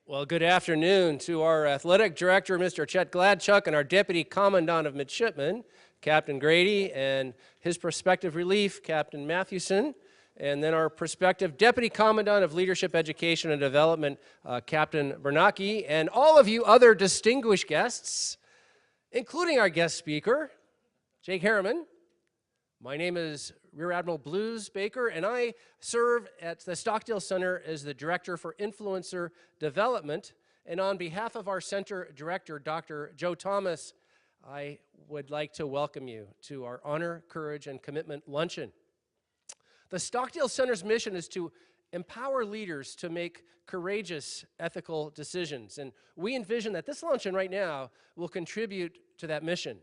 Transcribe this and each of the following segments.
Well, good afternoon to our athletic director, Mr. Chet Gladchuck, and our deputy commandant of midshipmen, Captain Grady, and his prospective relief, Captain Mathewson, and then our prospective deputy commandant of leadership, education, and development, Captain Bernacki, and all of you other distinguished guests, including our guest speaker, Jake Harriman. My name is Rear Admiral Blues Baker, and I serve at the Stockdale Center as the Director for Influencer Development. And on behalf of our Center Director, Dr. Joe Thomas, I would like to welcome you to our Honor, Courage, and Commitment Luncheon. The Stockdale Center's mission is to empower leaders to make courageous, ethical decisions. And we envision that this luncheon right now will contribute to that mission.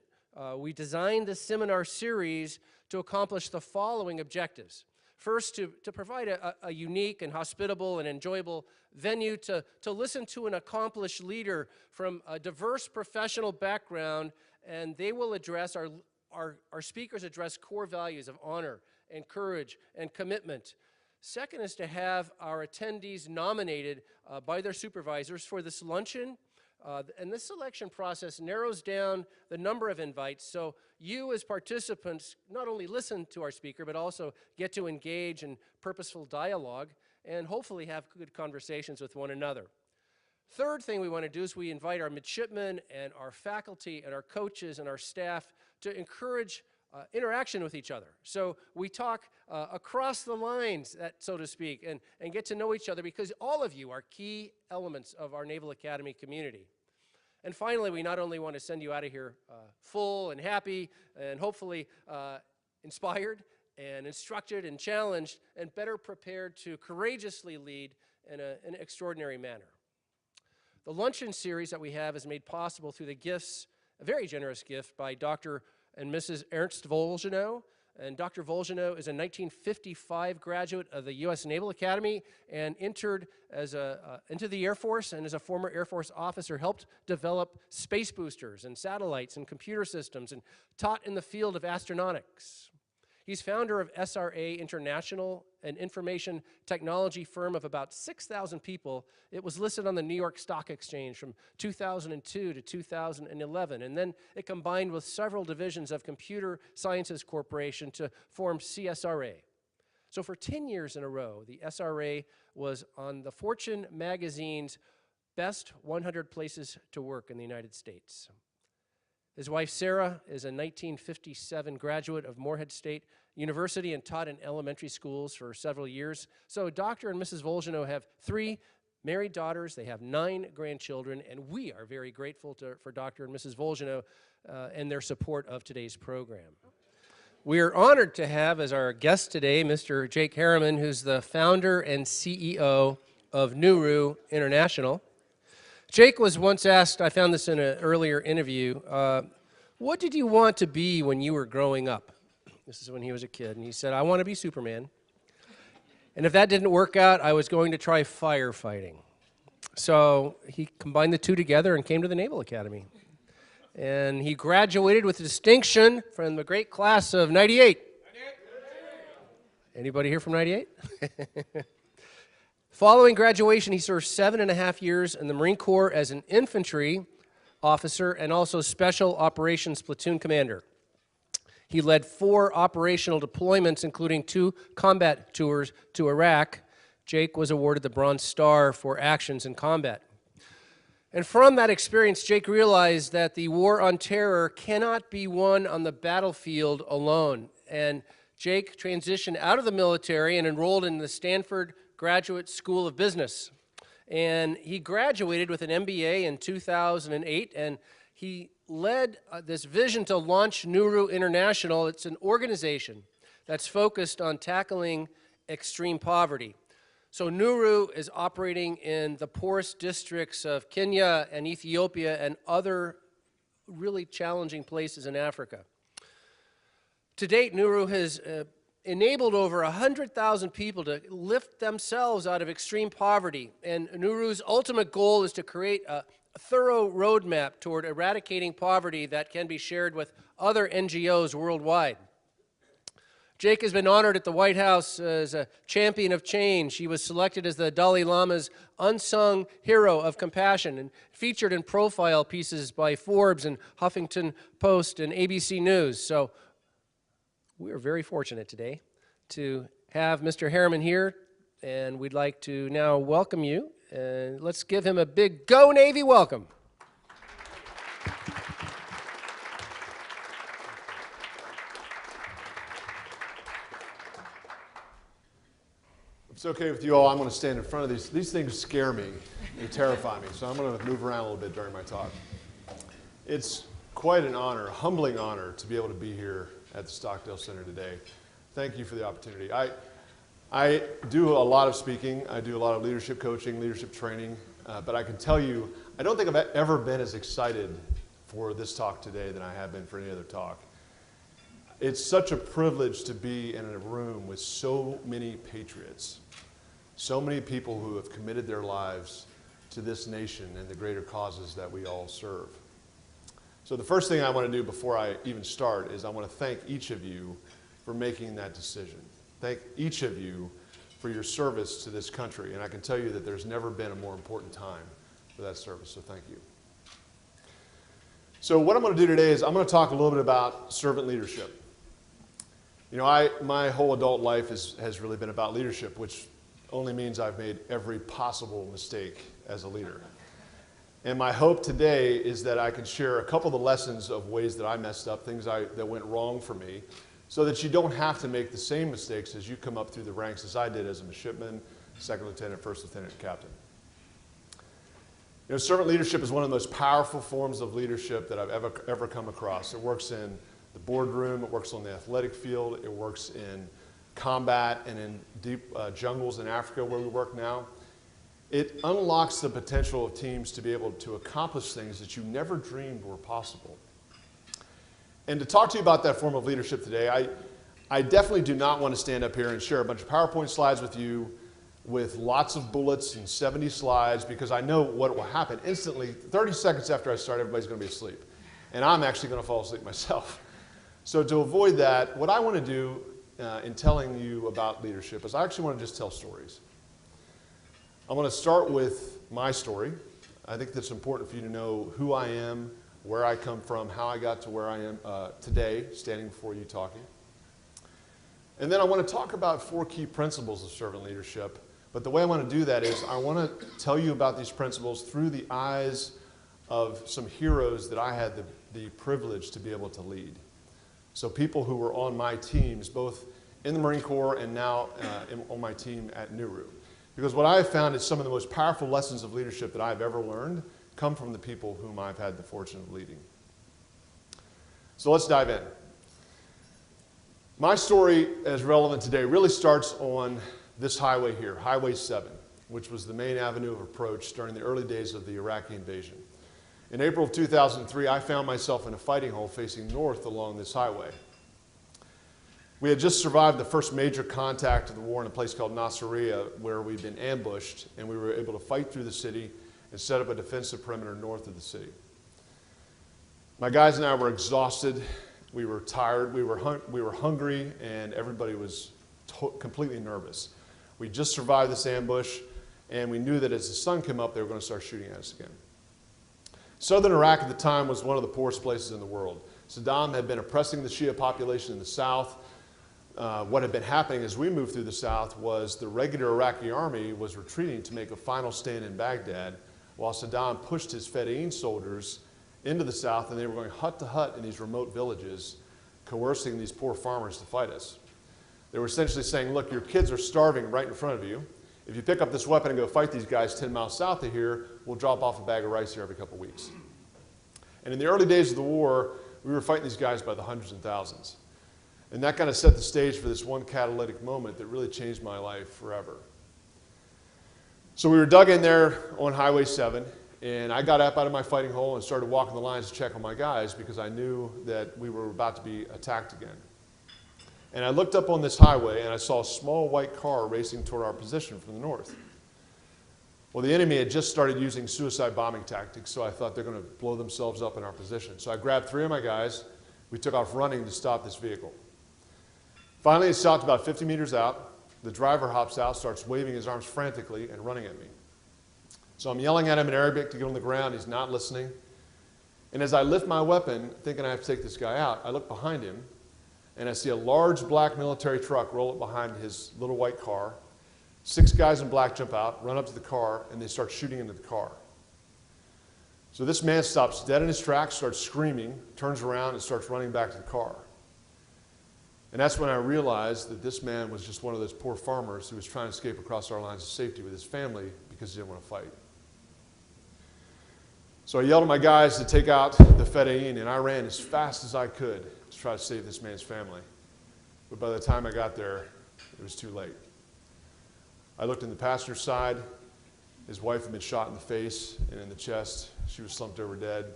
We designed this seminar series to accomplish the following objectives. First, to provide a unique and hospitable and enjoyable venue to listen to an accomplished leader from a diverse professional background, and they will address, our speakers address core values of honor and courage and commitment. Second is to have our attendees nominated by their supervisors for this luncheon. And this selection process narrows down the number of invites, so you as participants not only listen to our speaker, but also get to engage in purposeful dialogue and hopefully have good conversations with one another. Third thing we want to do is we invite our midshipmen and our faculty and our coaches and our staff to encourage interaction with each other. So we talk across the lines, so to speak, and get to know each other, because all of you are key elements of our Naval Academy community. And finally, we not only want to send you out of here full and happy and hopefully inspired and instructed and challenged and better prepared to courageously lead in an extraordinary manner. The luncheon series that we have is made possible through the gifts, a very generous gift by Dr. and Mrs. Ernst Volgenau. And Dr. Volgenau is a 1955 graduate of the U.S. Naval Academy and entered as into the Air Force, and as a former Air Force officer helped develop space boosters and satellites and computer systems and taught in the field of astronautics. He's founder of SRA International, an information technology firm of about 6,000 people. It was listed on the New York Stock Exchange from 2002 to 2011, and then it combined with several divisions of Computer Sciences Corporation to form CSRA. So for 10 years in a row, the SRA was on the Fortune magazine's Best 100 Places to Work in the United States. His wife, Sarah, is a 1957 graduate of Morehead State University and taught in elementary schools for several years. So Dr. and Mrs. Volgenau have 3 married daughters. They have 9 grandchildren, and we are very grateful for Dr. and Mrs. Volgenau and their support of today's program. We are honored to have as our guest today Mr. Jake Harriman, who's the founder and CEO of Nuru International. Jake was once asked, I found this in an earlier interview, what did you want to be when you were growing up? This is when he was a kid, and he said, I want to be Superman. And if that didn't work out, I was going to try firefighting. So he combined the two together and came to the Naval Academy. And he graduated with distinction from the great class of 98. Anybody here from 98? Following graduation, he served 7.5 years in the Marine Corps as an infantry officer and also Special Operations Platoon Commander. He led 4 operational deployments, including 2 combat tours to Iraq. Jake was awarded the Bronze Star for actions in combat. And from that experience, Jake realized that the war on terror cannot be won on the battlefield alone. And Jake transitioned out of the military and enrolled in the Stanford Graduate School of Business. And he graduated with an MBA in 2008, and he led this vision to launch Nuru International. It's an organization that's focused on tackling extreme poverty. So Nuru is operating in the poorest districts of Kenya and Ethiopia and other really challenging places in Africa. To date, Nuru has enabled over 100,000 people to lift themselves out of extreme poverty. And Nuru's ultimate goal is to create a thorough roadmap toward eradicating poverty that can be shared with other NGOs worldwide. Jake has been honored at the White House as a champion of change. He was selected as the Dalai Lama's unsung hero of compassion and featured in profile pieces by Forbes and Huffington Post and ABC News. So we are very fortunate today to have Mr. Harriman here, and we'd like to now welcome you. And let's give him a big Go Navy welcome. If it's okay with you all, I'm going to stand in front of these. These things scare me. They terrify me. So I'm going to move around a little bit during my talk. It's quite an honor, a humbling honor, to be able to be here at the Stockdale Center today. Thank you for the opportunity. I do a lot of speaking. I do a lot of leadership coaching, leadership training. But I can tell you, I don't think I've ever been as excited for this talk today than I have been for any other talk. It's such a privilege to be in a room with so many patriots, so many people who have committed their lives to this nation and the greater causes that we all serve. So the first thing I want to do before I even start is I want to thank each of you for making that decision. Thank each of you for your service to this country. And I can tell you that there's never been a more important time for that service, so thank you. So what I'm going to do today is I'm going to talk a little bit about servant leadership. You know, my whole adult life has really been about leadership, which only means I've made every possible mistake as a leader. And my hope today is that I can share a couple of the lessons of ways that I messed up, things that went wrong for me, so that you don't have to make the same mistakes as you come up through the ranks as I did as a midshipman, second lieutenant, first lieutenant, captain. You know, servant leadership is one of the most powerful forms of leadership that I've ever come across. It works in the boardroom, it works on the athletic field, it works in combat and in deep jungles in Africa where we work now. It unlocks the potential of teams to be able to accomplish things that you never dreamed were possible. And to talk to you about that form of leadership today, I definitely do not want to stand up here and share a bunch of PowerPoint slides with you with lots of bullets and 70 slides, because I know what will happen. Instantly, 30 seconds after I start, everybody's going to be asleep. And I'm actually going to fall asleep myself. So to avoid that, what I want to do in telling you about leadership is I actually want to just tell stories. I want to start with my story. I think that's important for you to know who I am, where I come from, how I got to where I am today, standing before you talking. And then I want to talk about 4 key principles of servant leadership. But the way I want to do that is I want to tell you about these principles through the eyes of some heroes that I had the privilege to be able to lead. So people who were on my teams, both in the Marine Corps and now on my team at Nuru. Because what I have found is some of the most powerful lessons of leadership that I've ever learned come from the people whom I've had the fortune of leading. So let's dive in. My story, as relevant today, really starts on this highway here, Highway 7, which was the main avenue of approach during the early days of the Iraqi invasion. In April of 2003, I found myself in a fighting hole facing north along this highway. We had just survived the first major contact of the war in a place called Nasiriyah, where we'd been ambushed, and we were able to fight through the city and set up a defensive perimeter north of the city. My guys and I were exhausted, we were tired, we were hungry, and everybody was completely nervous. We just survived this ambush, and we knew that as the sun came up, they were going to start shooting at us again. Southern Iraq at the time was one of the poorest places in the world. Saddam had been oppressing the Shia population in the south. What had been happening as we moved through the south was the regular Iraqi army was retreating to make a final stand in Baghdad, while Saddam pushed his Fedayeen soldiers into the south, and they were going hut to hut in these remote villages, coercing these poor farmers to fight us. They were essentially saying, look, your kids are starving right in front of you. If you pick up this weapon and go fight these guys 10 miles south of here, we'll drop off a bag of rice here every couple of weeks. And in the early days of the war, we were fighting these guys by the hundreds and thousands. And that kind of set the stage for this one catalytic moment that really changed my life forever. So we were dug in there on Highway 7, and I got up out of my fighting hole and started walking the lines to check on my guys because I knew that we were about to be attacked again. And I looked up on this highway and I saw a small white car racing toward our position from the north. Well, the enemy had just started using suicide bombing tactics, so I thought they're going to blow themselves up in our position. So I grabbed 3 of my guys. We took off running to stop this vehicle. Finally, it stopped about 50 meters out. The driver hops out, starts waving his arms frantically and running at me. So I'm yelling at him in Arabic to get on the ground. He's not listening. And as I lift my weapon, thinking I have to take this guy out, I look behind him, and I see a large black military truck roll up behind his little white car. 6 guys in black jump out, run up to the car, and they start shooting into the car. So this man stops dead in his tracks, starts screaming, turns around, and starts running back to the car. And that's when I realized that this man was just one of those poor farmers who was trying to escape across our lines of safety with his family because he didn't want to fight. So I yelled at my guys to take out the Fedayeen, and I ran as fast as I could to try to save this man's family. But by the time I got there, it was too late. I looked in the passenger side. His wife had been shot in the face and in the chest. She was slumped over dead.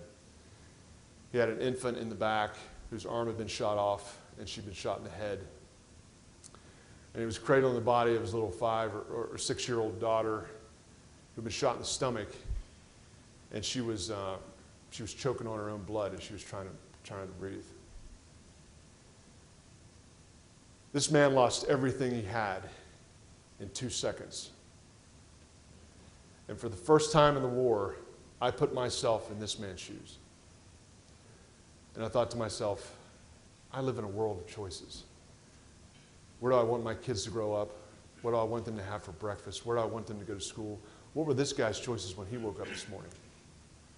He had an infant in the back whose arm had been shot off, and she'd been shot in the head. And he was cradling the body of his little 5 or 6-year-old daughter who'd been shot in the stomach, and she was choking on her own blood as she was trying to breathe. This man lost everything he had in 2 seconds. And for the first time in the war, I put myself in this man's shoes. And I thought to myself, I live in a world of choices. Where do I want my kids to grow up? What do I want them to have for breakfast? Where do I want them to go to school? What were this guy's choices when he woke up this morning?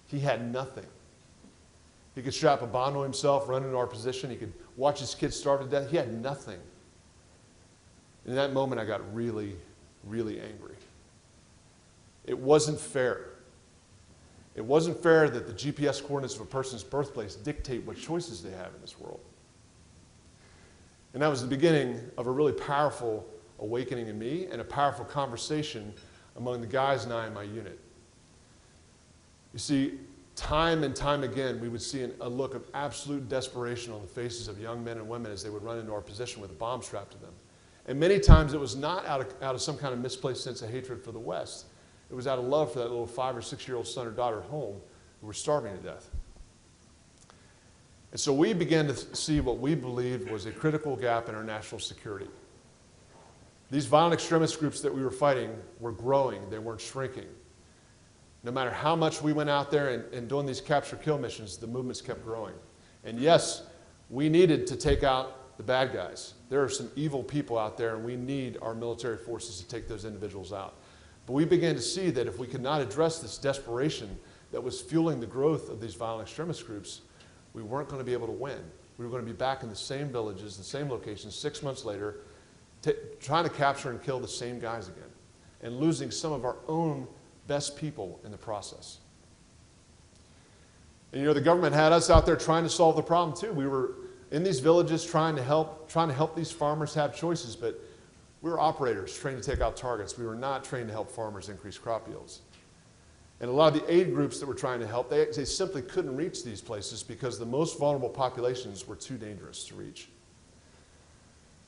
He had nothing. He could strap a bomb to himself, run into our position. He could watch his kids starve to death. He had nothing. In that moment, I got really, really angry. It wasn't fair. It wasn't fair that the GPS coordinates of a person's birthplace dictate what choices they have in this world. And that was the beginning of a really powerful awakening in me and a powerful conversation among the guys and I in my unit. You see, time and time again, we would see a look of absolute desperation on the faces of young men and women as they would run into our position with a bomb strapped to them. And many times it was not out of some kind of misplaced sense of hatred for the West. It was out of love for that little 5 or 6-year-old son or daughter at home who were starving to death. And so we began to see what we believed was a critical gap in our national security. These violent extremist groups that we were fighting were growing. They weren't shrinking. No matter how much we went out there and doing these capture-kill missions, the movements kept growing. And yes, we needed to take out the bad guys. There are some evil people out there, and we need our military forces to take those individuals out. But we began to see that if we could not address this desperation that was fueling the growth of these violent extremist groups, we weren't going to be able to win. We were going to be back in the same villages, the same locations, 6 months later, trying to capture and kill the same guys again, and losing some of our own best people in the process. And you know, the government had us out there trying to solve the problem too. We were in these villages trying to help these farmers have choices, but we were operators trained to take out targets. We were not trained to help farmers increase crop yields. And a lot of the aid groups that were trying to help, they simply couldn't reach these places because the most vulnerable populations were too dangerous to reach.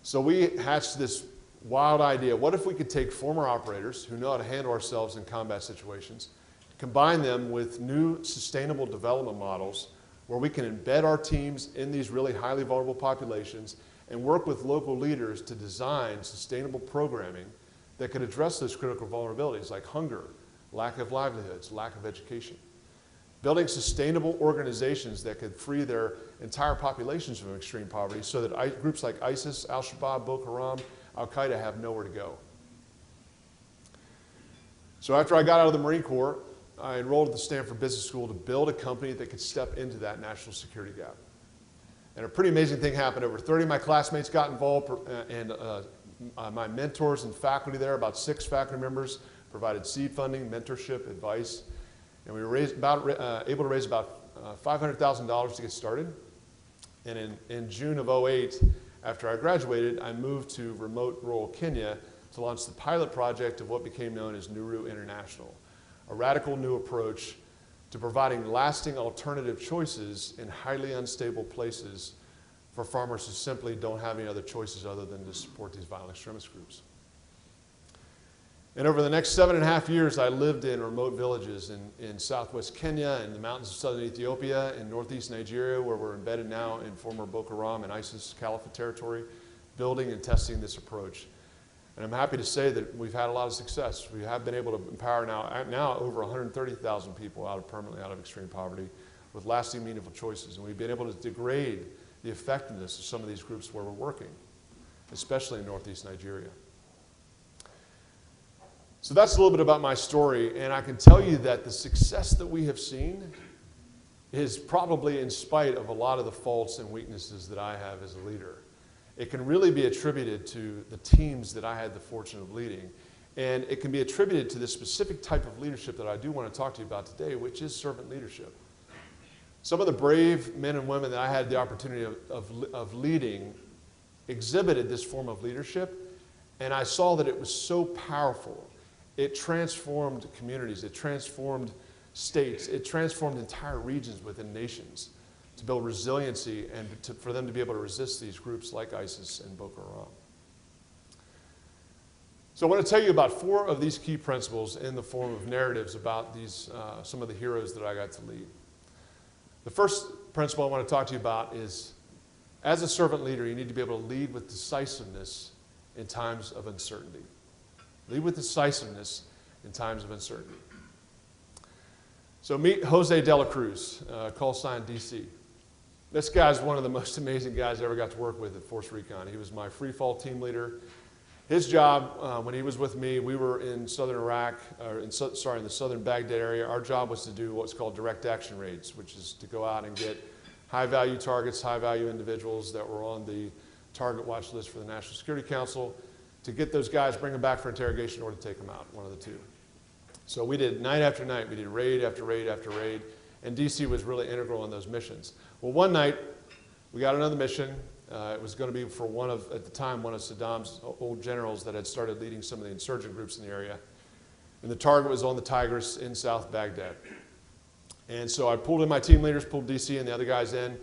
So we hatched this wild idea. What if we could take former operators who know how to handle ourselves in combat situations, combine them with new sustainable development models where we can embed our teams in these really highly vulnerable populations and work with local leaders to design sustainable programming that could address those critical vulnerabilities like hunger, lack of livelihoods, lack of education. Building sustainable organizations that could free their entire populations from extreme poverty so that groups like ISIS, Al-Shabaab, Boko Haram, Al-Qaeda have nowhere to go. So after I got out of the Marine Corps, I enrolled at the Stanford Business School to build a company that could step into that national security gap. And a pretty amazing thing happened. Over 30 of my classmates got involved, and my mentors and faculty there, about 6 faculty members, provided seed funding, mentorship, advice. And we were able to raise about $500,000 to get started. And in June of '08, after I graduated, I moved to remote rural Kenya to launch the pilot project of what became known as Nuru International, a radical new approach to providing lasting alternative choices in highly unstable places for farmers who simply don't have any other choices other than to support these violent extremist groups. And over the next 7.5 years, I lived in remote villages in southwest Kenya, in the mountains of southern Ethiopia, in northeast Nigeria, where we're embedded now in former Boko Haram and ISIS Caliphate territory, building and testing this approach. And I'm happy to say that we've had a lot of success. We have been able to empower now over 130,000 people permanently out of extreme poverty with lasting, meaningful choices. And we've been able to degrade the effectiveness of some of these groups where we're working, especially in Northeast Nigeria. So that's a little bit about my story, and I can tell you that the success that we have seen is probably in spite of a lot of the faults and weaknesses that I have as a leader. It can really be attributed to the teams that I had the fortune of leading, and it can be attributed to this specific type of leadership that I do want to talk to you about today, which is servant leadership. Some of the brave men and women that I had the opportunity of leading exhibited this form of leadership, and I saw that it was so powerful. It transformed communities, it transformed states, it transformed entire regions within nations to build resiliency and for them to be able to resist these groups like ISIS and Boko Haram. So I want to tell you about 4 of these key principles in the form of narratives about these, some of the heroes that I got to lead. The first principle I want to talk to you about is, as a servant leader, you need to be able to lead with decisiveness in times of uncertainty. Lead with decisiveness in times of uncertainty. So meet Jose de la Cruz, call sign DC. This guy's one of the most amazing guys I ever got to work with at Force Recon. He was my free fall team leader. His job, when he was with me, we were in southern Iraq, in the southern Baghdad area. Our job was to do what's called direct action raids, which is to go out and get high-value targets, high-value individuals that were on the target watch list for the National Security Council, to get those guys, bring them back for interrogation, or to take them out, one of the two. So we did night after night. We did raid after raid after raid, and DC was really integral in those missions. Well, one night, we got another mission. It was going to be for at the time, one of Saddam's old generals that had started leading some of the insurgent groups in the area. And the target was on the Tigris in South Baghdad. And so I pulled in my team leaders, pulled DC and the other guys in.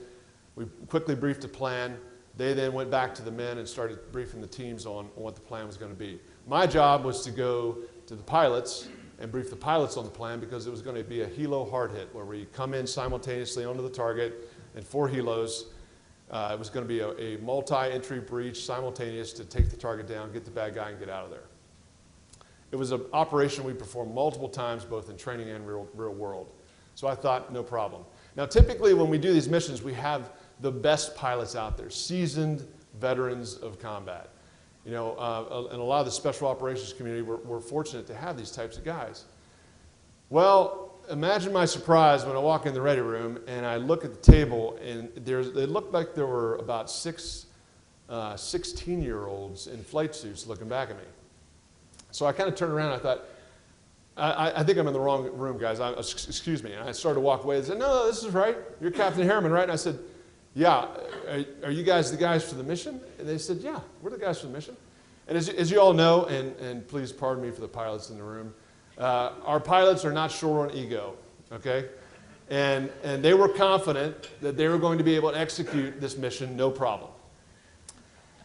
We quickly briefed a plan. They then went back to the men and started briefing the teams on what the plan was going to be. My job was to go to the pilots and brief the pilots on the plan, because it was going to be a helo hard hit where we come in simultaneously onto the target and 4 helos. It was going to be a multi-entry breach, simultaneous, to take the target down, get the bad guy, and get out of there. It was an operation we performed multiple times, both in training and real world. So I thought, no problem. Now, typically when we do these missions, we have the best pilots out there, seasoned veterans of combat. You know, and a lot of the special operations community, we're fortunate to have these types of guys. Well, imagine my surprise when I walk in the ready room and I look at the table, and it looked like there were about 6 16-year-olds in flight suits looking back at me. So I kind of turned around and I thought, I think I'm in the wrong room, guys. Excuse me. And I started to walk away. They said, no, this is right. You're Captain Harriman, right? And I said, yeah. Are you guys the guys for the mission? And they said, yeah, we're the guys for the mission. And as you all know, and please pardon me for the pilots in the room, our pilots are not short on ego, okay? And they were confident that they were going to be able to execute this mission, no problem.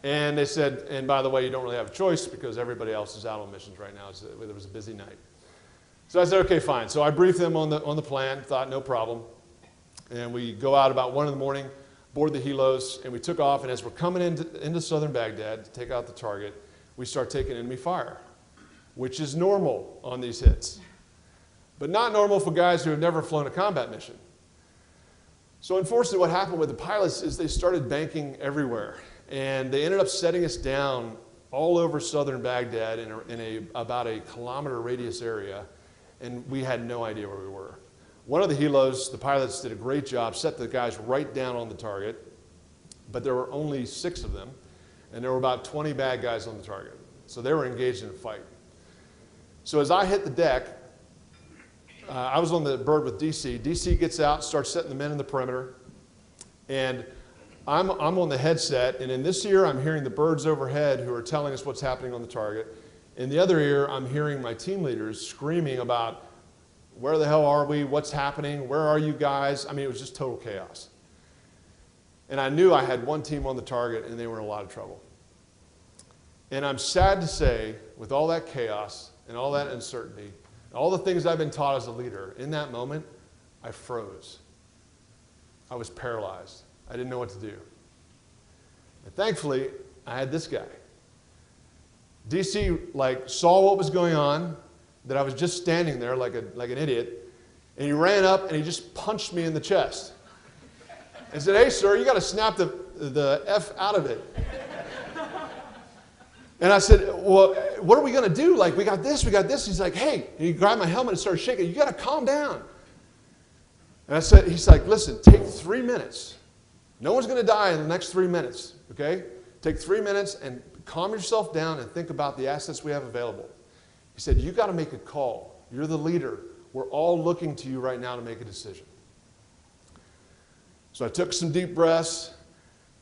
And they said, and by the way, you don't really have a choice because everybody else is out on missions right now. It was a busy night. So I said, okay, fine. So I briefed them on the plan, thought no problem. And we go out about 1 in the morning, board the helos, and we took off. And as we're coming into southern Baghdad to take out the target, we start taking enemy fire, which is normal on these hits, but not normal for guys who have never flown a combat mission. So unfortunately, what happened with the pilots is they started banking everywhere, and they ended up setting us down all over southern Baghdad in about a kilometer radius area, and we had no idea where we were. One of the helos, the pilots did a great job, set the guys right down on the target, but there were only 6 of them, and there were about 20 bad guys on the target. So they were engaged in a fight. So as I hit the deck, I was on the bird with DC. DC gets out, starts setting the men in the perimeter, and I'm on the headset, and in this ear I'm hearing the birds overhead who are telling us what's happening on the target. In the other ear, I'm hearing my team leaders screaming about, where the hell are we? What's happening? Where are you guys? I mean, it was just total chaos. And I knew I had one team on the target, and they were in a lot of trouble. And I'm sad to say, with all that chaos and all that uncertainty, and all the things I've been taught as a leader, in that moment, I froze. I was paralyzed. I didn't know what to do. And thankfully, I had this guy. DC saw what was going on, that I was just standing there like an idiot, and he ran up and he just punched me in the chest. And said, "Hey, sir, you got to snap the F out of it." And I said, "Well, what are we going to do? We got this, we got this." He's like, "Hey," and he grabbed my helmet and started shaking. "You got to calm down." And I said, he's like, "Listen, take 3 minutes. No one's going to die in the next 3 minutes, okay? Take 3 minutes and calm yourself down and think about the assets we have available." He said, "You got to make a call. You're the leader. We're all looking to you right now to make a decision." So I took some deep breaths.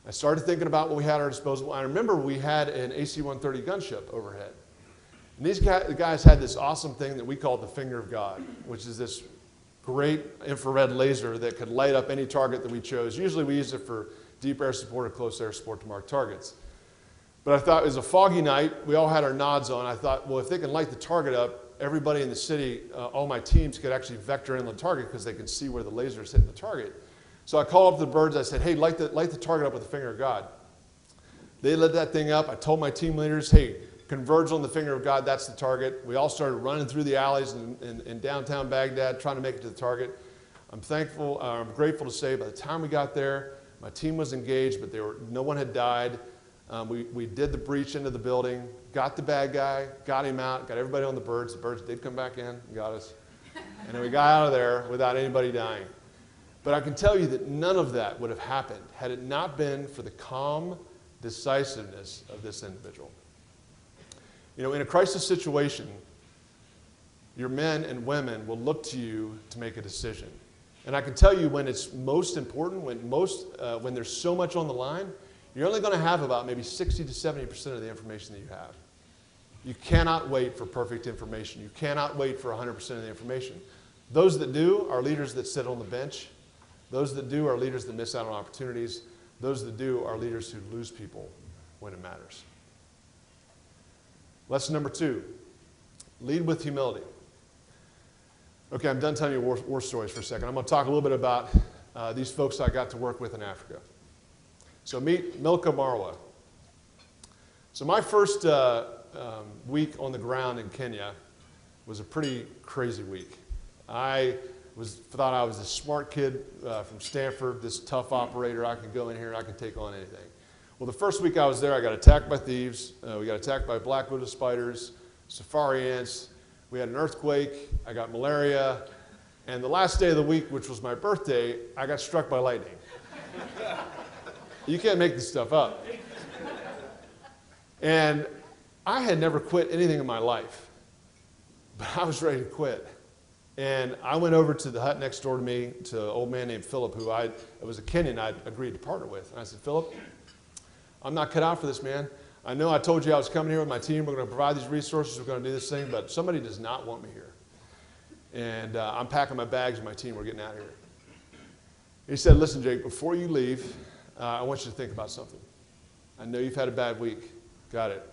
I started thinking about what we had at our disposal. I remember we had an AC-130 gunship overhead. And these guys had this awesome thing that we called the Finger of God, which is this great infrared laser that could light up any target that we chose. Usually we use it for deep air support or close air support to mark targets. But I thought it was a foggy night. We all had our nods on. I thought, well, if they can light the target up, everybody in the city, all my teams could actually vector in the target because they can see where the laser is hitting the target. So I called up the birds. I said, "Hey, light the target up with the Finger of God." They lit that thing up. I told my team leaders, "Hey, converge on the Finger of God. That's the target." We all started running through the alleys in downtown Baghdad, trying to make it to the target. I'm grateful to say by the time we got there, my team was engaged, but no one had died. We did the breach into the building, got the bad guy, got him out, got everybody on the birds. The birds did come back in and got us. And then we got out of there without anybody dying. But I can tell you that none of that would have happened had it not been for the calm decisiveness of this individual. You know, in a crisis situation, your men and women will look to you to make a decision. And I can tell you when it's most important, when there's so much on the line, you're only going to have about maybe 60 to 70% of the information that you have. You cannot wait for perfect information. You cannot wait for 100% of the information. Those that do are leaders that sit on the bench. Those that do are leaders that miss out on opportunities. Those that do are leaders who lose people when it matters. Lesson number 2, lead with humility. Okay, I'm done telling you war stories for a second. I'm going to talk a little bit about these folks I got to work with in Africa. So meet Milka Marwa. So my first week on the ground in Kenya was a pretty crazy week. I thought I was a smart kid from Stanford, this tough operator. I could go in here and I could take on anything. Well, the first week I was there, I got attacked by thieves. We got attacked by black-widow spiders, safari ants. We had an earthquake. I got malaria. And the last day of the week, which was my birthday, I got struck by lightning. You can't make this stuff up. And I had never quit anything in my life, but I was ready to quit. And I went over to the hut next door to me, to an old man named Philip, who it was a Kenyan I'd agreed to partner with. And I said, "Philip, I'm not cut out for this, man. I know I told you I was coming here with my team. We're going to provide these resources. We're going to do this thing, but somebody does not want me here. And I'm packing my bags with my team. We're getting out of here." He said, "Listen, Jake, before you leave, I want you to think about something. I know you've had a bad week. Got it.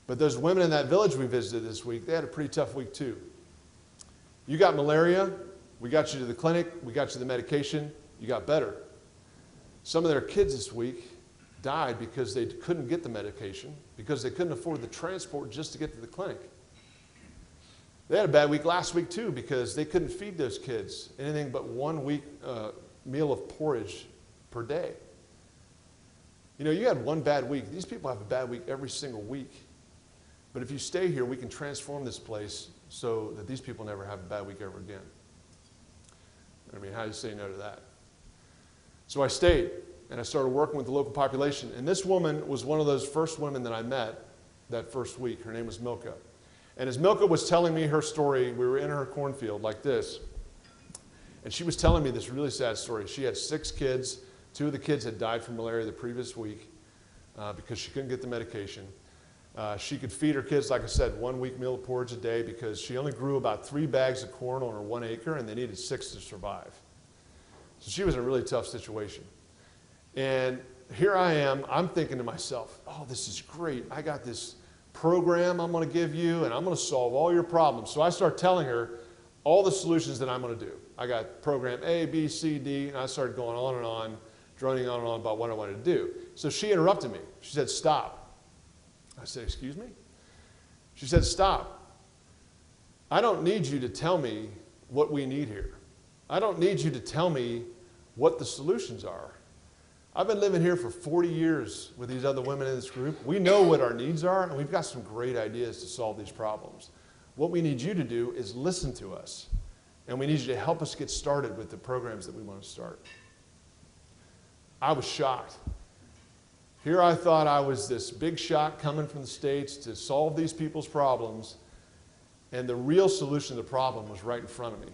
But those women in that village we visited this week, they had a pretty tough week too. You got malaria. We got you to the clinic. We got you the medication. You got better. Some of their kids this week died because they couldn't get the medication, because they couldn't afford the transport just to get to the clinic. They had a bad week last week too because they couldn't feed those kids anything but 1 week meal of porridge per day. You know, you had one bad week. These people have a bad week every single week. But if you stay here, we can transform this place so that these people never have a bad week ever again." I mean, how do you say no to that? So I stayed, and I started working with the local population. And this woman was one of those first women that I met that first week. Her name was Milka. And as Milka was telling me her story, we were in her cornfield like this. And she was telling me this really sad story. She had 6 kids. 2 of the kids had died from malaria the previous week because she couldn't get the medication. She could feed her kids, like I said, 1 week meal of porridge a day because she only grew about 3 bags of corn on her 1 acre, and they needed 6 to survive. So she was in a really tough situation. And here I am, I'm thinking to myself, "Oh, this is great. I got this program I'm going to give you, and I'm going to solve all your problems." So I start telling her all the solutions that I'm going to do. I got program A, B, C, D, and I started going on and on, droning on and on about what I wanted to do. So she interrupted me. She said, "Stop." I said, "Excuse me?" She said, "Stop. I don't need you to tell me what we need here. I don't need you to tell me what the solutions are. I've been living here for 40 years with these other women in this group. We know what our needs are, and we've got some great ideas to solve these problems. What we need you to do is listen to us, and we need you to help us get started with the programs that we want to start." I was shocked. Here I thought I was this big shot coming from the States to solve these people's problems, and the real solution to the problem was right in front of me.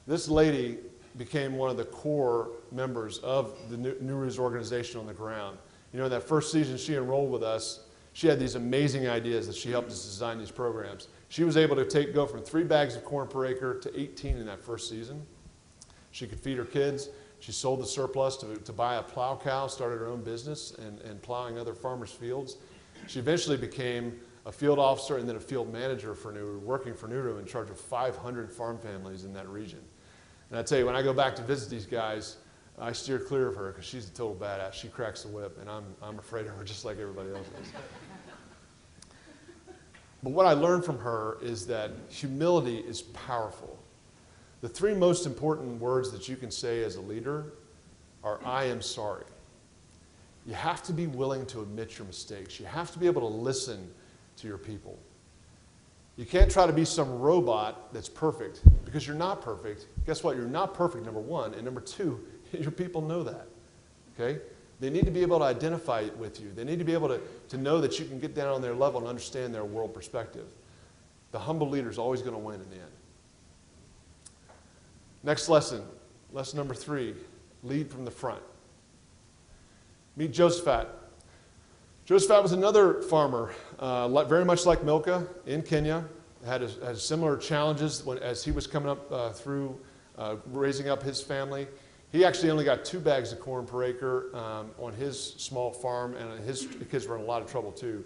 This lady became one of the core members of the Nuru's organization on the ground. You know, in that first season she enrolled with us, she had these amazing ideas that she helped us design these programs. She was able to go from 3 bags of corn per acre to 18 in that first season. She could feed her kids. She sold the surplus to buy a plow cow, started her own business and plowing other farmers' fields. She eventually became a field officer and then a field manager for Nuru, working for Nuru in charge of 500 farm families in that region. And I tell you, when I go back to visit these guys, I steer clear of her because she's a total badass. She cracks the whip, and I'm afraid of her just like everybody else is. But what I learned from her is that humility is powerful. The 3 most important words that you can say as a leader are, "I am sorry." You have to be willing to admit your mistakes. You have to be able to listen to your people. You can't try to be some robot that's perfect, because you're not perfect. Guess what? You're not perfect, number 1. And number 2, your people know that. Okay? They need to be able to identify with you. They need to be able to know that you can get down on their level and understand their world perspective. The humble leader is always going to win in the end. Next lesson, lesson number 3, lead from the front. Meet Josephat. Josephat was another farmer, very much like Milka in Kenya, had similar challenges as he was coming up through raising up his family. He actually only got 2 bags of corn per acre on his small farm, and his kids were in a lot of trouble too.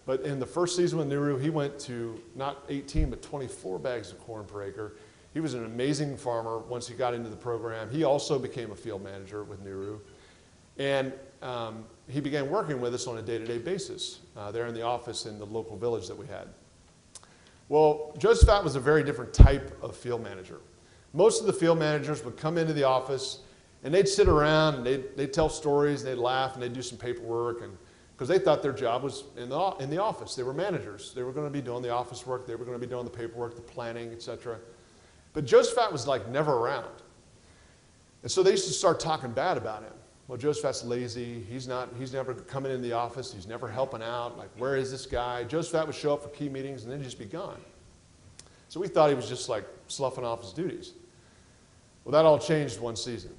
But in the first season with Nuru, he went to not 18, but 24 bags of corn per acre. He was an amazing farmer once he got into the program. He also became a field manager with Nuru. And he began working with us on a day-to-day basis there in the office in the local village that we had. Well, Josephat was a very different type of field manager. Most of the field managers would come into the office and they'd sit around and they'd tell stories and they'd laugh and they'd do some paperwork, and because they thought their job was in the office. They were managers. They were going to be doing the office work. They were going to be doing the paperwork, the planning, etc. But Josephat was like never around. And so they used to start talking bad about him. Well, Josephat's lazy. He's never coming in the office. He's never helping out. Like, where is this guy? Josephat would show up for key meetings and then just be gone. So we thought he was just like sloughing off his duties. Well, that all changed one season.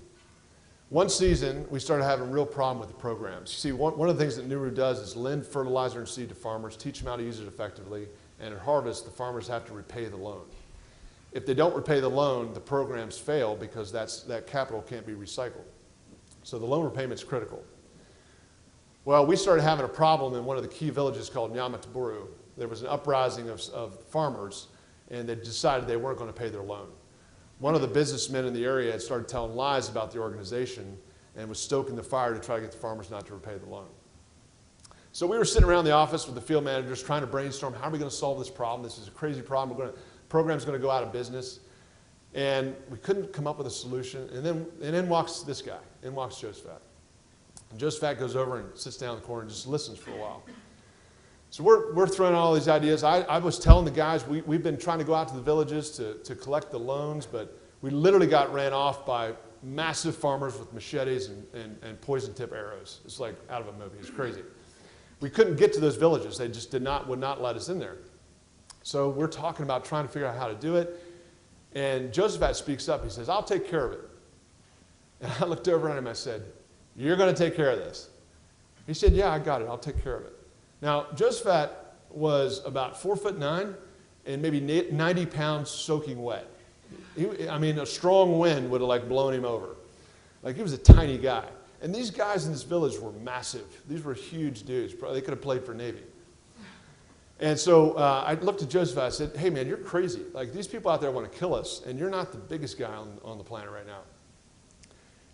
One season, we started having a real problem with the programs. You see, one of the things that Nuru does is lend fertilizer and seed to farmers, teach them how to use it effectively, and at harvest, the farmers have to repay the loan. If they don't repay the loan, the programs fail because that capital can't be recycled. So the loan repayment is critical. Well, we started having a problem in one of the key villages called Nyamataburu. There was an uprising of farmers, and they decided they weren't going to pay their loan. One of the businessmen in the area had started telling lies about the organization and was stoking the fire to try to get the farmers not to repay the loan. So we were sitting around the office with the field managers trying to brainstorm, how are we going to solve this problem? This is a crazy problem. The program's going to go out of business. And we couldn't come up with a solution. And then walks this guy. In walks Josephat. And Josephat goes over and sits down in the corner and just listens for a while. So we're throwing out all these ideas. I was telling the guys, we've been trying to go out to the villages to collect the loans, but we literally got ran off by massive farmers with machetes and poison tip arrows. It's like out of a movie. It's crazy. We couldn't get to those villages. They just would not let us in there. So we're talking about trying to figure out how to do it. And Josephat speaks up. He says, I'll take care of it. And I looked over at him and I said, you're going to take care of this? He said, yeah, I got it. I'll take care of it. Now, Josephat was about 4'9" and maybe 90 pounds soaking wet. A strong wind would have like blown him over. Like, he was a tiny guy. And these guys in this village were massive. These were huge dudes. Probably they could have played for Navy. And so I looked at Josephat. I said, hey, man, you're crazy. Like, these people out there want to kill us, and you're not the biggest guy on the planet right now.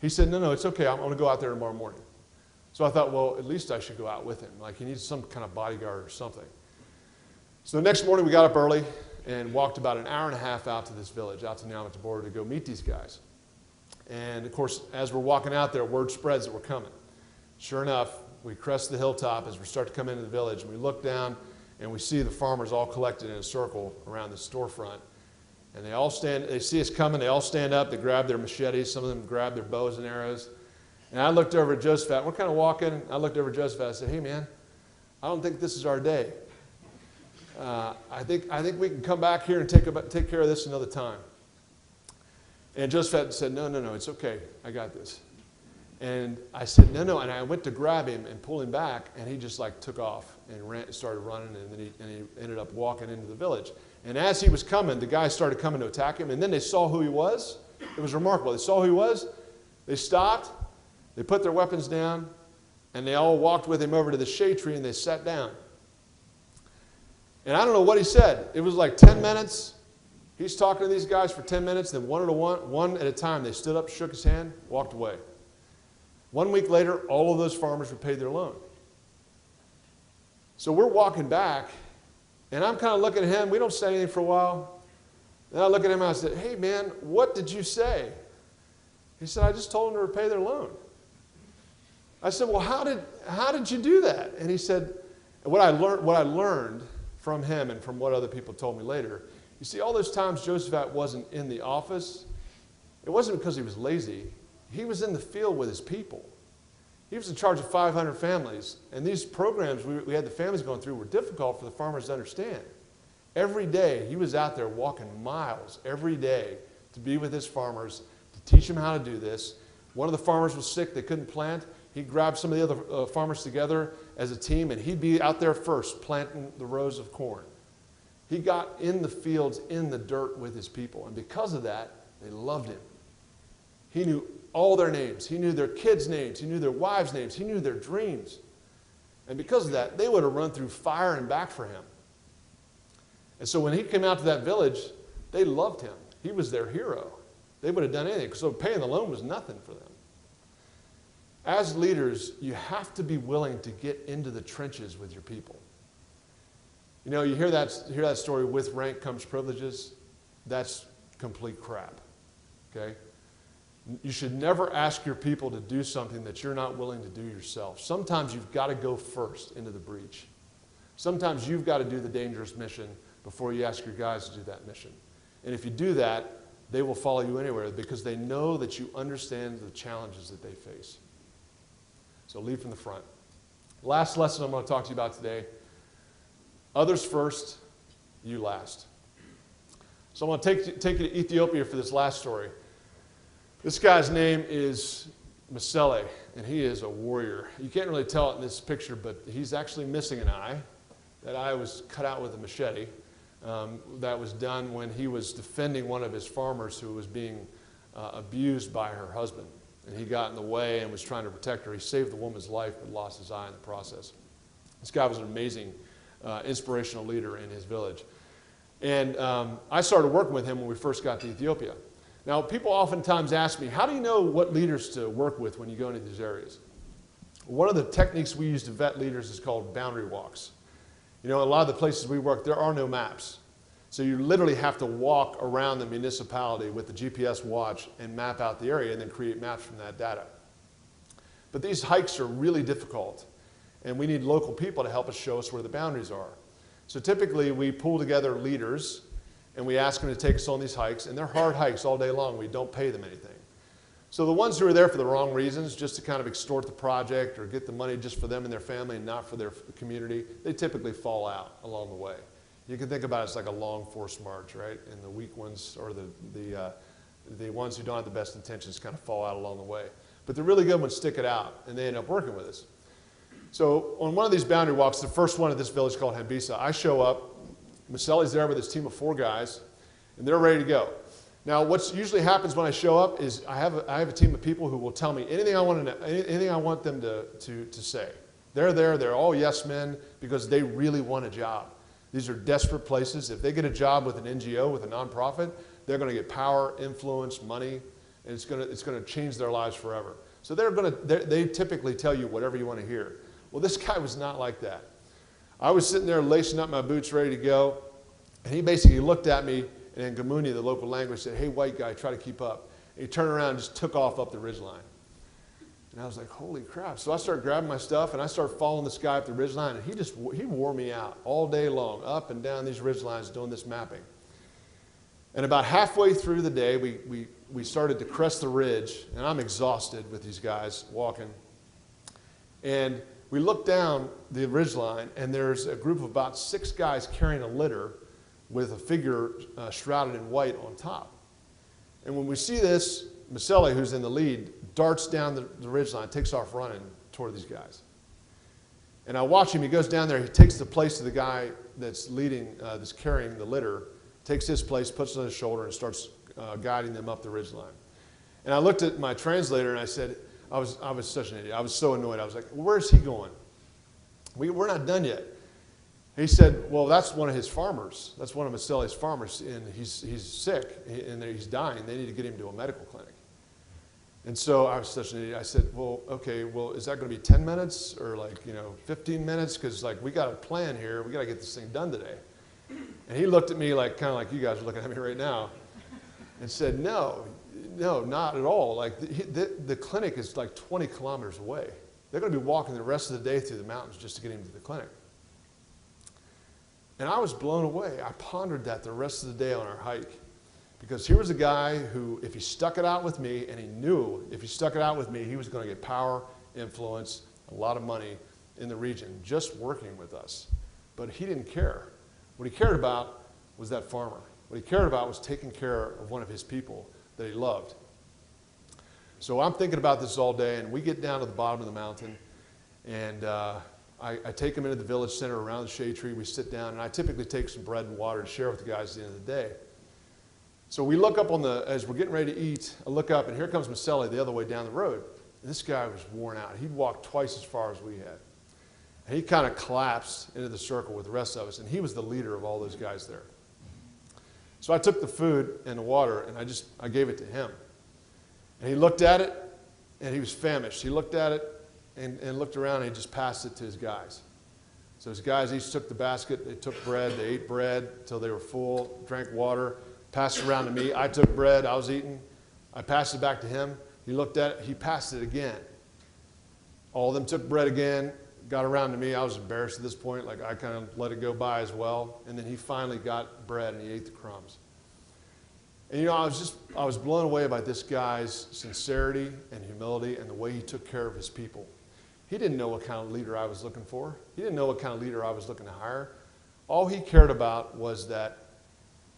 He said, no, it's okay. I'm going to go out there tomorrow morning. So I thought, well, at least I should go out with him. Like, he needs some kind of bodyguard or something. So the next morning we got up early and walked about an hour and a half out to this village, out to Nyamata border, to go meet these guys. And of course, as we're walking out there, word spreads that we're coming. Sure enough, we crest the hilltop as we start to come into the village, and we look down and we see the farmers all collected in a circle around the storefront. And they all stand, they see us coming, they all stand up, they grab their machetes, some of them grab their bows and arrows. And I looked over at Josephat, we're kind of walking, I looked over at Josephat, I said, hey man, I don't think this is our day. I think we can come back here and take care of this another time. And Josephat said, no, it's okay, I got this. And I said, no, and I went to grab him and pull him back, and he just like took off and started running, and then he ended up walking into the village. And as he was coming, the guys started coming to attack him, and then they saw who he was. It was remarkable. They saw who he was, they stopped, they put their weapons down, and they all walked with him over to the shade tree, and they sat down. And I don't know what he said. It was like 10 minutes. He's talking to these guys for 10 minutes, then one at a time, they stood up, shook his hand, walked away. 1 week later, all of those farmers repaid their loan. So we're walking back, and I'm kind of looking at him. We don't say anything for a while. Then I look at him and I said, hey, man, what did you say? He said, I just told them to repay their loan. I said, well, how did you do that? And he said, what I learned from him and from what other people told me later, you see, all those times Josephat wasn't in the office, it wasn't because he was lazy. He was in the field with his people. He was in charge of 500 families, and these programs we had the families going through were difficult for the farmers to understand. Every day, he was out there walking miles every day to be with his farmers, to teach them how to do this. One of the farmers was sick, they couldn't plant. He'd grab some of the other farmers together as a team, and he'd be out there first planting the rows of corn. He got in the fields, in the dirt with his people, and because of that, they loved him. He knew all their names. He knew their kids' names. He knew their wives' names. He knew their dreams. And because of that, they would have run through fire and back for him. And so when he came out to that village, they loved him. He was their hero. They would have done anything. So paying the loan was nothing for them. As leaders, you have to be willing to get into the trenches with your people. You know, you hear that story, with rank comes privileges. That's complete crap, okay? You should never ask your people to do something that you're not willing to do yourself. Sometimes you've got to go first into the breach. Sometimes you've got to do the dangerous mission before you ask your guys to do that mission. And if you do that, they will follow you anywhere because they know that you understand the challenges that they face. So lead from the front. Last lesson I'm going to talk to you about today, others first, you last. So I'm going to take you to Ethiopia for this last story. This guy's name is Masele, and he is a warrior. You can't really tell it in this picture, but he's actually missing an eye. That eye was cut out with a machete. That was done when he was defending one of his farmers who was being abused by her husband. And he got in the way and was trying to protect her. He saved the woman's life but lost his eye in the process. This guy was an amazing, inspirational leader in his village. And I started working with him when we first got to Ethiopia. Now, people oftentimes ask me, how do you know what leaders to work with when you go into these areas? One of the techniques we use to vet leaders is called boundary walks. You know, a lot of the places we work, there are no maps. So you literally have to walk around the municipality with the GPS watch and map out the area and then create maps from that data. But these hikes are really difficult, and we need local people to help us show us where the boundaries are. So typically we pull together leaders and we ask them to take us on these hikes, and they're hard hikes all day long. We don't pay them anything. So the ones who are there for the wrong reasons, just to kind of extort the project or get the money just for them and their family and not for their community, they typically fall out along the way. You can think about it as like a long forced march, right? And the weak ones or the ones who don't have the best intentions kind of fall out along the way. But the really good ones stick it out, and they end up working with us. So on one of these boundary walks, the first one at this village called Hambisa, I show up. Masele's there with his team of 4 guys, and they're ready to go. Now, what usually happens when I show up is I have a team of people who will tell me anything I want to know, anything I want them to say. They're there. They're all yes men because they really want a job. These are desperate places. If they get a job with an NGO, with a nonprofit, they're going to get power, influence, money. and it's gonna change their lives forever. So they typically tell you whatever you want to hear. Well, this guy was not like that. I was sitting there lacing up my boots, ready to go, and he basically looked at me, and in Gamuni, the local language, said, "Hey, white guy, try to keep up." And he turned around and just took off up the ridgeline. And I was like, holy crap. So I started grabbing my stuff, and I started following this guy up the ridgeline, and he wore me out all day long, up and down these ridgelines doing this mapping. And about halfway through the day, we started to crest the ridge, and I'm exhausted with these guys walking. And we looked down the ridgeline, and there's a group of about 6 guys carrying a litter with a figure shrouded in white on top. And when we see this, Maselli, who's in the lead, darts down the ridgeline, takes off running toward these guys. And I watch him. He goes down there. He takes the place of the guy that's leading, that's carrying the litter, takes his place, puts it on his shoulder, and starts guiding them up the ridgeline. And I looked at my translator, and I said, I was such an idiot. I was so annoyed. I was like, well, where's he going? We're not done yet. He said, well, that's one of his farmers. That's one of Maselli's farmers, and he's sick, and he's dying. They need to get him to a medical clinic. And so I was such an idiot. I said, well, okay, well, is that going to be 10 minutes or 15 minutes? Because we got a plan here. We got to get this thing done today. And he looked at me kind of like you guys are looking at me right now and said, no, not at all. The clinic is 20 kilometers away. They're going to be walking the rest of the day through the mountains just to get him to the clinic. And I was blown away. I pondered that the rest of the day on our hike. Because here was a guy who, if he stuck it out with me, and he knew if he stuck it out with me, he was going to get power, influence, a lot of money in the region just working with us. But he didn't care. What he cared about was that farmer. What he cared about was taking care of one of his people that he loved. So I'm thinking about this all day, and we get down to the bottom of the mountain, and I take him into the village center around the shade tree. We sit down, and I typically take some bread and water to share with the guys at the end of the day. So we look up as we're getting ready to eat, I look up, and here comes Maselli the other way down the road. And this guy was worn out. He'd walked twice as far as we had. And he kind of collapsed into the circle with the rest of us, and he was the leader of all those guys there. So I took the food and the water, and I gave it to him. And he looked at it, and he was famished. He looked at it and looked around, and he just passed it to his guys. So his guys each took the basket. They took bread. They ate bread until they were full, drank water, passed it around to me. I took bread. I was eating. I passed it back to him. He looked at it. He passed it again. All of them took bread again, got around to me. I was embarrassed at this point. I kind of let it go by as well. And then he finally got bread, and he ate the crumbs. And I was blown away by this guy's sincerity and humility and the way he took care of his people. He didn't know what kind of leader I was looking for. He didn't know what kind of leader I was looking to hire. All he cared about was that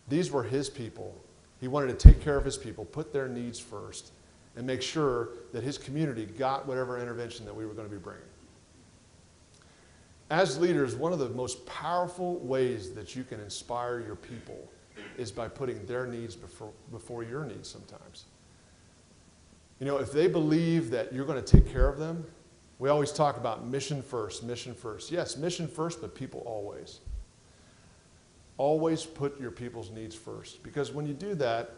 these were his people. He wanted to take care of his people, put their needs first, and make sure that his community got whatever intervention that we were going to be bringing. As leaders, one of the most powerful ways that you can inspire your people is by putting their needs before your needs sometimes. If they believe that you're going to take care of them, we always talk about mission first, mission first. Yes, mission first, but people always. Always put your people's needs first. Because when you do that,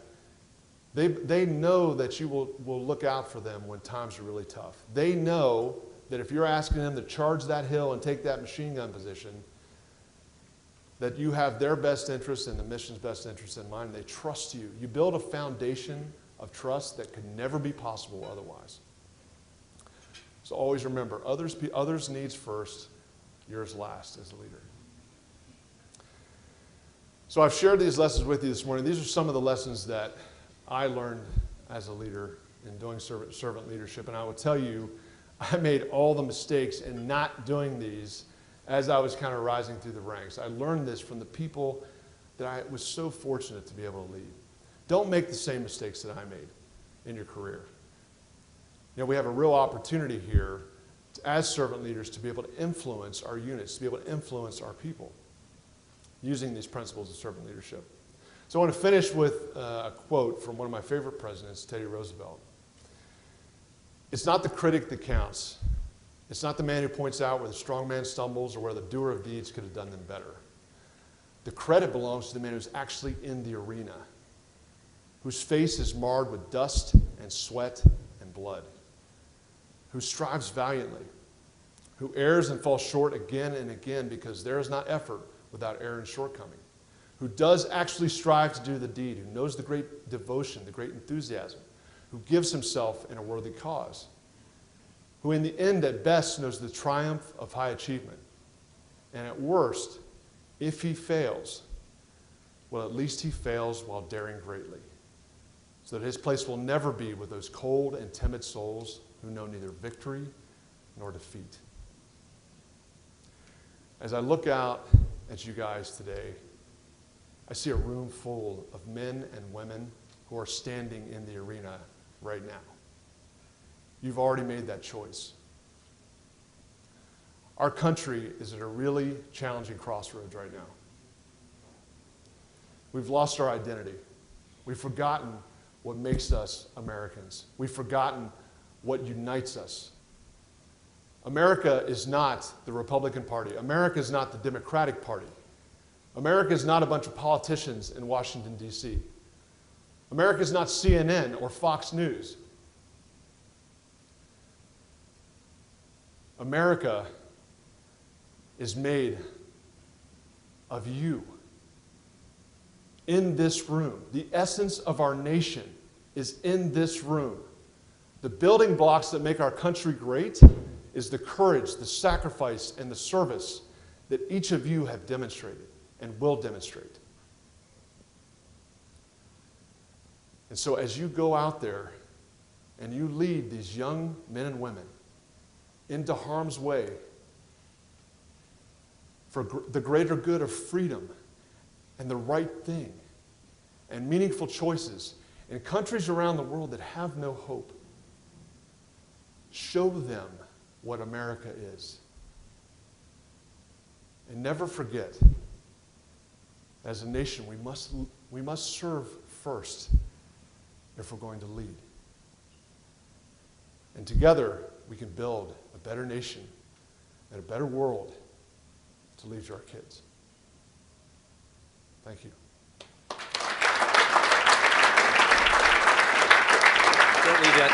they know that you will look out for them when times are really tough. They know that if you're asking them to charge that hill and take that machine gun position, that you have their best interest and the mission's best interest in mind. They trust you. You build a foundation of trust that could never be possible otherwise. So always remember, others' needs first, yours last as a leader. So I've shared these lessons with you this morning. These are some of the lessons that I learned as a leader in doing servant leadership. And I will tell you, I made all the mistakes in not doing these as I was kind of rising through the ranks. I learned this from the people that I was so fortunate to be able to lead. Don't make the same mistakes that I made in your career. We have a real opportunity here as servant leaders to be able to influence our units, to be able to influence our people using these principles of servant leadership. So I want to finish with a quote from one of my favorite presidents, Teddy Roosevelt. It's not the critic that counts. It's not the man who points out where the strong man stumbles or where the doer of deeds could have done them better. The credit belongs to the man who's actually in the arena, whose face is marred with dust and sweat and blood, who strives valiantly, who errs and falls short again and again because there is not effort without error and shortcoming, who does actually strive to do the deed, who knows the great devotion, the great enthusiasm, who gives himself in a worthy cause, who in the end at best knows the triumph of high achievement, and at worst, if he fails, well, at least he fails while daring greatly, so that his place will never be with those cold and timid souls who know neither victory nor defeat. As I look out at you guys today, I see a room full of men and women who are standing in the arena right now. You've already made that choice. Our country is at a really challenging crossroads right now. We've lost our identity. We've forgotten what makes us Americans. We've forgotten what unites us. America is not the Republican Party. America is not the Democratic Party. America is not a bunch of politicians in Washington, D.C. America is not CNN or Fox News. America is made of you. In this room. The essence of our nation is in this room. The building blocks that make our country great is the courage, the sacrifice, and the service that each of you have demonstrated and will demonstrate. And so as you go out there and you lead these young men and women into harm's way for the greater good of freedom and the right thing and meaningful choices in countries around the world that have no hope, show them what America is. And never forget, as a nation, we must serve first if we're going to lead. And together, we can build a better nation and a better world to leave to our kids. Thank you. Don't leave yet.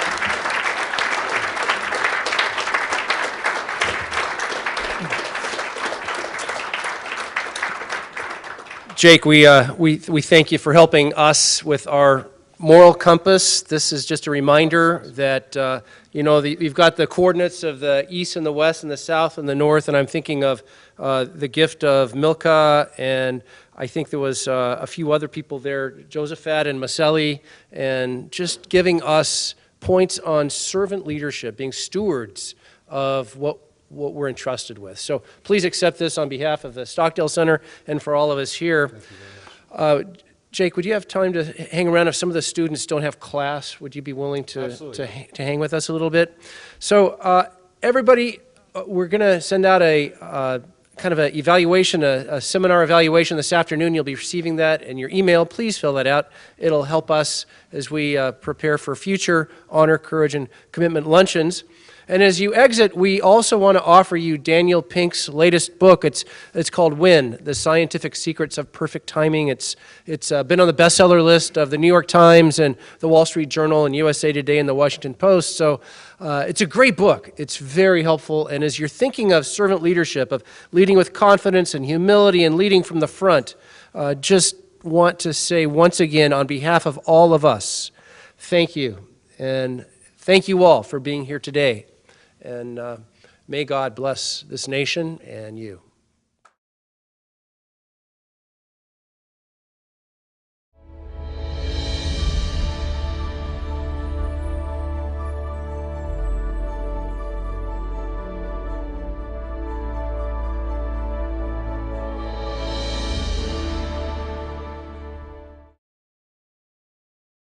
Jake, we thank you for helping us with our moral compass. This is just a reminder that, you've got the coordinates of the east and the west and the south and the north, and I'm thinking of the gift of Milka, and I think there was a few other people there, Josephat and Maselli, and just giving us points on servant leadership, being stewards of what we're entrusted with. So please accept this on behalf of the Stockdale Center and for all of us here. Thank you very much. Jake, would you have time to hang around if some of the students don't have class? Would you be willing to hang with us a little bit? So everybody, we're going to send out a kind of an evaluation, a seminar evaluation this afternoon. You'll be receiving that in your email. Please fill that out. It'll help us as we prepare for future honor, courage, and commitment luncheons. And as you exit, we also want to offer you Daniel Pink's latest book. It's called Win, The Scientific Secrets of Perfect Timing. It's been on the bestseller list of the New York Times and the Wall Street Journal and USA Today and the Washington Post. So it's a great book. It's very helpful. And as you're thinking of servant leadership, of leading with confidence and humility and leading from the front, just want to say once again on behalf of all of us, thank you. And thank you all for being here today. And may God bless this nation and you.